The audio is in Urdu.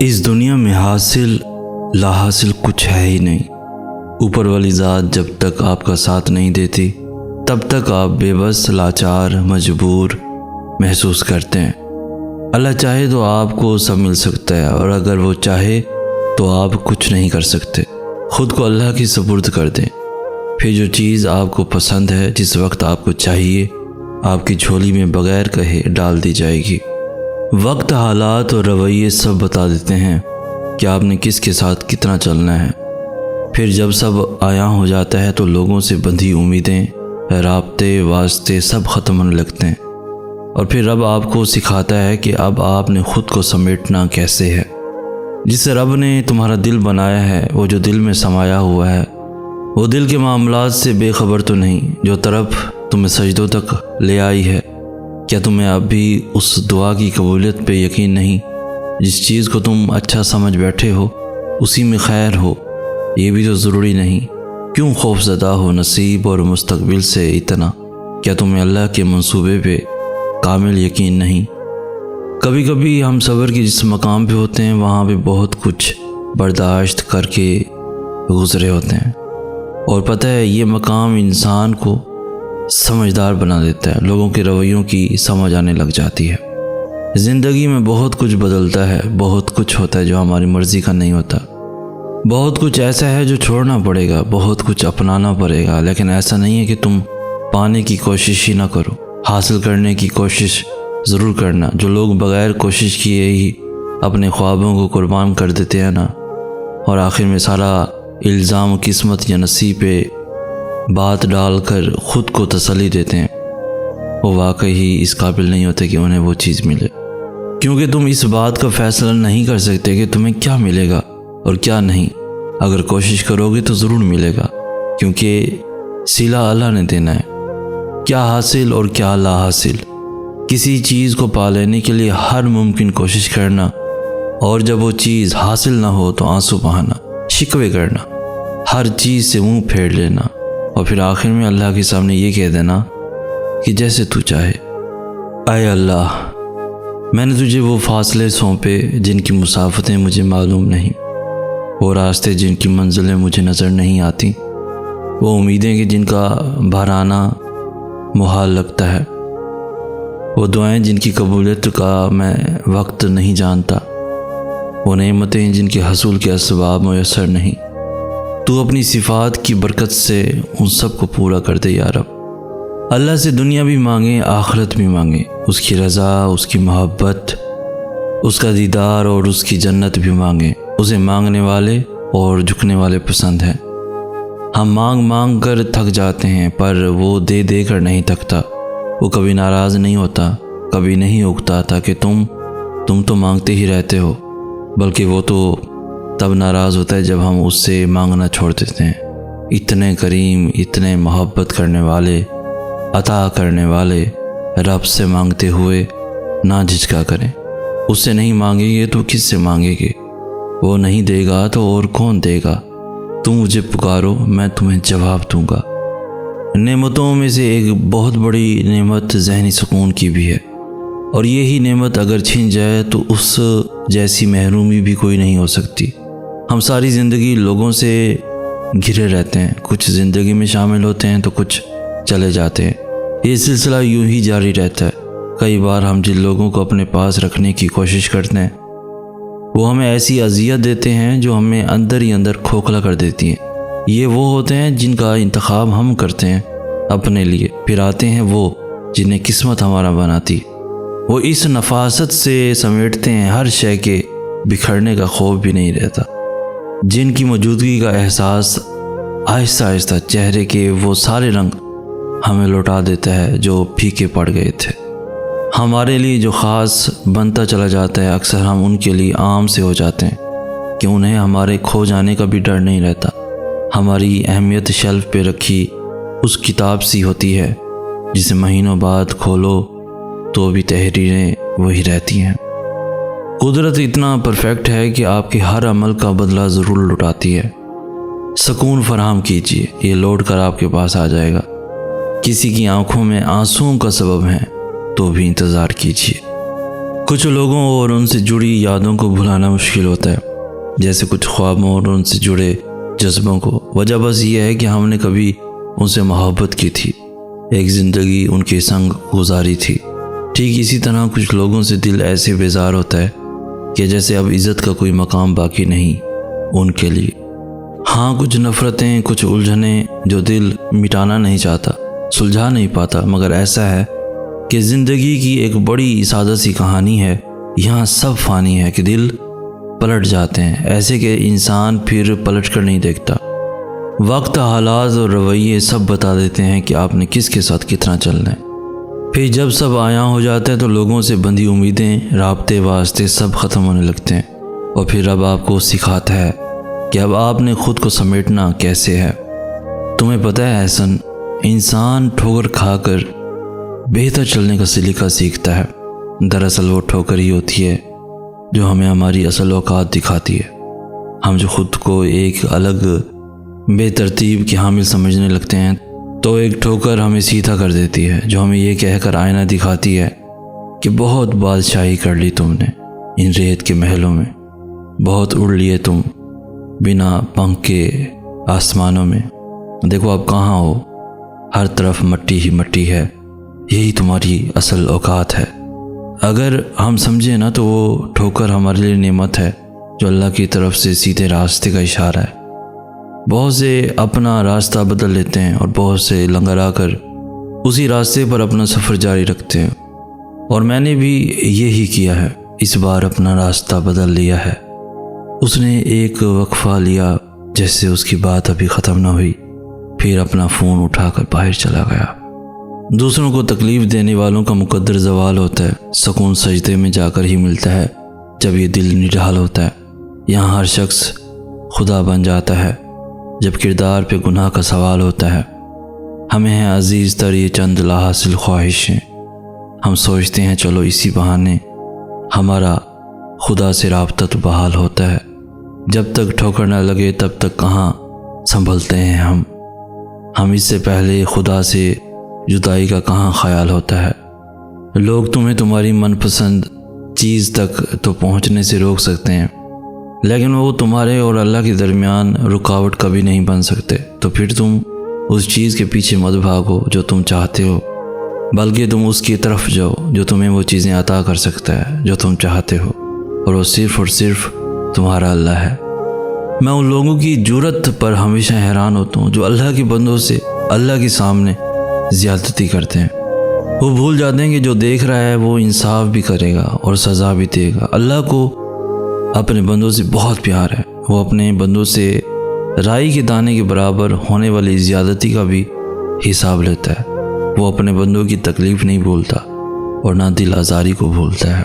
اس دنیا میں حاصل لا حاصل کچھ ہے ہی نہیں۔ اوپر والی ذات جب تک آپ کا ساتھ نہیں دیتی تب تک آپ بے بس، لاچار، مجبور محسوس کرتے ہیں۔ اللہ چاہے تو آپ کو سب مل سکتا ہے، اور اگر وہ چاہے تو آپ کچھ نہیں کر سکتے۔ خود کو اللہ کی سپرد کر دیں، پھر جو چیز آپ کو پسند ہے، جس وقت آپ کو چاہیے، آپ کی جھولی میں بغیر کہے ڈال دی جائے گی۔ وقت، حالات اور رویے سب بتا دیتے ہیں کہ آپ نے کس کے ساتھ کتنا چلنا ہے۔ پھر جب سب عیاں ہو جاتا ہے تو لوگوں سے بندھی امیدیں، رابطے، واسطے سب ختم ہونے لگتے ہیں، اور پھر رب آپ کو سکھاتا ہے کہ اب آپ نے خود کو سمیٹنا کیسے ہے۔ جس رب نے تمہارا دل بنایا ہے، وہ جو دل میں سمایا ہوا ہے، وہ دل کے معاملات سے بے خبر تو نہیں، جو طرف تمہیں سجدوں تک لے آئی ہے۔ کیا تمہیں اب بھی اس دعا کی قبولیت پہ یقین نہیں؟ جس چیز کو تم اچھا سمجھ بیٹھے ہو اسی میں خیر ہو، یہ بھی تو ضروری نہیں۔ کیوں خوف زدہ ہو نصیب اور مستقبل سے اتنا؟ کیا تمہیں اللہ کے منصوبے پہ کامل یقین نہیں؟ کبھی کبھی ہم صبر کے جس مقام پہ ہوتے ہیں وہاں پہ بہت کچھ برداشت کر کے گزرے ہوتے ہیں، اور پتہ ہے یہ مقام انسان کو سمجھدار بنا دیتا ہے، لوگوں کے رویوں کی سمجھ آنے لگ جاتی ہے۔ زندگی میں بہت کچھ بدلتا ہے، بہت کچھ ہوتا ہے جو ہماری مرضی کا نہیں ہوتا، بہت کچھ ایسا ہے جو چھوڑنا پڑے گا، بہت کچھ اپنانا پڑے گا، لیکن ایسا نہیں ہے کہ تم پانے کی کوشش ہی نہ کرو، حاصل کرنے کی کوشش ضرور کرنا۔ جو لوگ بغیر کوشش کیے ہی اپنے خوابوں کو قربان کر دیتے ہیں نا، اور آخر میں سارا الزام قسمت یا نصیب پہ بات ڈال کر خود کو تسلی دیتے ہیں، وہ واقعی ہی اس قابل نہیں ہوتے کہ انہیں وہ چیز ملے، کیونکہ تم اس بات کا فیصلہ نہیں کر سکتے کہ تمہیں کیا ملے گا اور کیا نہیں۔ اگر کوشش کرو گے تو ضرور ملے گا، کیونکہ صلہ اللہ نے دینا ہے۔ کیا حاصل اور کیا لا حاصل، کسی چیز کو پا لینے کے لیے ہر ممکن کوشش کرنا، اور جب وہ چیز حاصل نہ ہو تو آنسو بہانا، شکوے کرنا، ہر چیز سے منہ پھیر لینا، اور پھر آخر میں اللہ کے سامنے یہ کہہ دینا کہ جیسے تو چاہے۔ اے اللہ، میں نے تجھے وہ فاصلے سونپے جن کی مسافتیں مجھے معلوم نہیں، وہ راستے جن کی منزلیں مجھے نظر نہیں آتی، وہ امیدیں کہ جن کا بھرانا محال لگتا ہے، وہ دعائیں جن کی قبولیت کا میں وقت نہیں جانتا، وہ نعمتیں جن کے حصول کے اسباب میسر نہیں۔ تو اپنی صفات کی برکت سے ان سب کو پورا کر دے یا رب۔ اللہ سے دنیا بھی مانگیں، آخرت بھی مانگیں، اس کی رضا، اس کی محبت، اس کا دیدار اور اس کی جنت بھی مانگیں۔ اسے مانگنے والے اور جھکنے والے پسند ہیں۔ ہم مانگ مانگ کر تھک جاتے ہیں، پر وہ دے دے کر نہیں تھکتا۔ وہ کبھی ناراض نہیں ہوتا، کبھی نہیں اکتا تھا کہ تم تو مانگتے ہی رہتے ہو، بلکہ وہ تو تب ناراض ہوتا ہے جب ہم اس سے مانگنا چھوڑ دیتے ہیں۔ اتنے کریم، اتنے محبت کرنے والے، عطا کرنے والے رب سے مانگتے ہوئے نہ جھجکا کریں۔ اس سے نہیں مانگیں گے تو کس سے مانگیں گے؟ وہ نہیں دے گا تو اور کون دے گا؟ تم مجھے پکارو، میں تمہیں جواب دوں گا۔ نعمتوں میں سے ایک بہت بڑی نعمت ذہنی سکون کی بھی ہے، اور یہی نعمت اگر چھن جائے تو اس جیسی محرومی بھی کوئی نہیں ہو سکتی۔ ہم ساری زندگی لوگوں سے گھرے رہتے ہیں، کچھ زندگی میں شامل ہوتے ہیں تو کچھ چلے جاتے ہیں، یہ سلسلہ یوں ہی جاری رہتا ہے۔ کئی بار ہم جن لوگوں کو اپنے پاس رکھنے کی کوشش کرتے ہیں وہ ہمیں ایسی اذیت دیتے ہیں جو ہمیں اندر ہی اندر کھوکھلا کر دیتی ہیں۔ یہ وہ ہوتے ہیں جن کا انتخاب ہم کرتے ہیں اپنے لیے، پھر آتے ہیں وہ جنہیں قسمت ہمارا بناتی۔ وہ اس نفاست سے سمیٹتے ہیں، ہر شے کے بکھرنے کا خوف بھی نہیں رہتا، جن کی موجودگی کا احساس آہستہ آہستہ چہرے کے وہ سارے رنگ ہمیں لوٹا دیتا ہے جو پھیکے پڑ گئے تھے۔ ہمارے لیے جو خاص بنتا چلا جاتا ہے، اکثر ہم ان کے لیے عام سے ہو جاتے ہیں کہ انہیں ہمارے کھو جانے کا بھی ڈر نہیں رہتا۔ ہماری اہمیت شیلف پہ رکھی اس کتاب سی ہوتی ہے جسے مہینوں بعد کھولو تو بھی تحریریں وہی رہتی ہیں۔ قدرت اتنا پرفیکٹ ہے کہ آپ کے ہر عمل کا بدلہ ضرور لوٹاتی ہے۔ سکون فراہم کیجیے، یہ لوٹ کر آپ کے پاس آ جائے گا۔ کسی کی آنکھوں میں آنسوؤں کا سبب ہے تو بھی انتظار کیجیے۔ کچھ لوگوں اور ان سے جڑی یادوں کو بھلانا مشکل ہوتا ہے، جیسے کچھ خوابوں اور ان سے جڑے جذبوں کو۔ وجہ بس یہ ہے کہ ہم نے کبھی ان سے محبت کی تھی، ایک زندگی ان کے سنگ گزاری تھی۔ ٹھیک اسی طرح کچھ لوگوں سے دل ایسے بیزار ہوتا ہے کہ جیسے اب عزت کا کوئی مقام باقی نہیں ان کے لیے۔ ہاں، کچھ نفرتیں، کچھ الجھنیں جو دل مٹانا نہیں چاہتا، سلجھا نہیں پاتا، مگر ایسا ہے کہ زندگی کی ایک بڑی سادہ سی کہانی ہے، یہاں سب فانی ہے کہ دل پلٹ جاتے ہیں، ایسے کہ انسان پھر پلٹ کر نہیں دیکھتا۔ وقت، حالات اور رویے سب بتا دیتے ہیں کہ آپ نے کس کے ساتھ کتنا چلنا ہے۔ پھر جب سب آیا ہو جاتا ہے تو لوگوں سے بندھی امیدیں، رابطے، واسطے سب ختم ہونے لگتے ہیں، اور پھر رب آپ کو سکھاتا ہے کہ اب آپ نے خود کو سمیٹنا کیسے ہے۔ تمہیں پتہ ہے احسن، انسان ٹھوکر کھا کر بہتر چلنے کا سلیقہ سیکھتا ہے۔ دراصل وہ ٹھوکر ہی ہوتی ہے جو ہمیں ہماری اصل اوقات دکھاتی ہے۔ ہم جو خود کو ایک الگ بے ترتیب کی حامل سمجھنے لگتے ہیں تو ایک ٹھوکر ہمیں سیدھا کر دیتی ہے، جو ہمیں یہ کہہ کر آئینہ دکھاتی ہے کہ بہت بادشاہی کر لی تم نے ان ریت کے محلوں میں، بہت اڑ لیے تم بنا پنکھ کے آسمانوں میں، دیکھو اب کہاں ہو، ہر طرف مٹی ہی مٹی ہے، یہی تمہاری اصل اوقات ہے۔ اگر ہم سمجھیں نا تو وہ ٹھوکر ہمارے لیے نعمت ہے، جو اللہ کی طرف سے سیدھے راستے کا اشارہ ہے۔ بہت سے اپنا راستہ بدل لیتے ہیں اور بہت سے لنگڑا کر اسی راستے پر اپنا سفر جاری رکھتے ہیں، اور میں نے بھی یہی کیا ہے، اس بار اپنا راستہ بدل لیا ہے۔ اس نے ایک وقفہ لیا جیسے اس کی بات ابھی ختم نہ ہوئی، پھر اپنا فون اٹھا کر باہر چلا گیا۔ دوسروں کو تکلیف دینے والوں کا مقدر زوال ہوتا ہے، سکون سجدے میں جا کر ہی ملتا ہے جب یہ دل نڈھال ہوتا ہے۔ یہاں ہر شخص خدا بن جاتا ہے جب کردار پہ گناہ کا سوال ہوتا ہے۔ ہمیں ہیں عزیز تر یہ چند لاحاصل خواہشیں، ہم سوچتے ہیں چلو اسی بہانے ہمارا خدا سے رابطہ تو بحال ہوتا ہے، جب تک ٹھوکر نہ لگے تب تک کہاں سنبھلتے ہیں ہم اس سے پہلے خدا سے جدائی کا کہاں خیال ہوتا ہے۔ لوگ تمہیں تمہاری من پسند چیز تک تو پہنچنے سے روک سکتے ہیں، لیکن وہ تمہارے اور اللہ کے درمیان رکاوٹ کبھی نہیں بن سکتے۔ تو پھر تم اس چیز کے پیچھے مت بھاگو جو تم چاہتے ہو، بلکہ تم اس کی طرف جاؤ جو تمہیں وہ چیزیں عطا کر سکتا ہے جو تم چاہتے ہو، اور وہ صرف اور صرف تمہارا اللہ ہے۔ میں ان لوگوں کی جرأت پر ہمیشہ حیران ہوتا ہوں جو اللہ کے بندوں سے اللہ کے سامنے زیادتی کرتے ہیں۔ وہ بھول جاتے ہیں کہ جو دیکھ رہا ہے وہ انصاف بھی کرے گا اور سزا بھی دے گا۔ اللہ کو اپنے بندوں سے بہت پیار ہے، وہ اپنے بندوں سے رائی کے دانے کے برابر ہونے والی زیادتی کا بھی حساب لیتا ہے۔ وہ اپنے بندوں کی تکلیف نہیں بھولتا اور نہ دل آزاری کو بھولتا ہے۔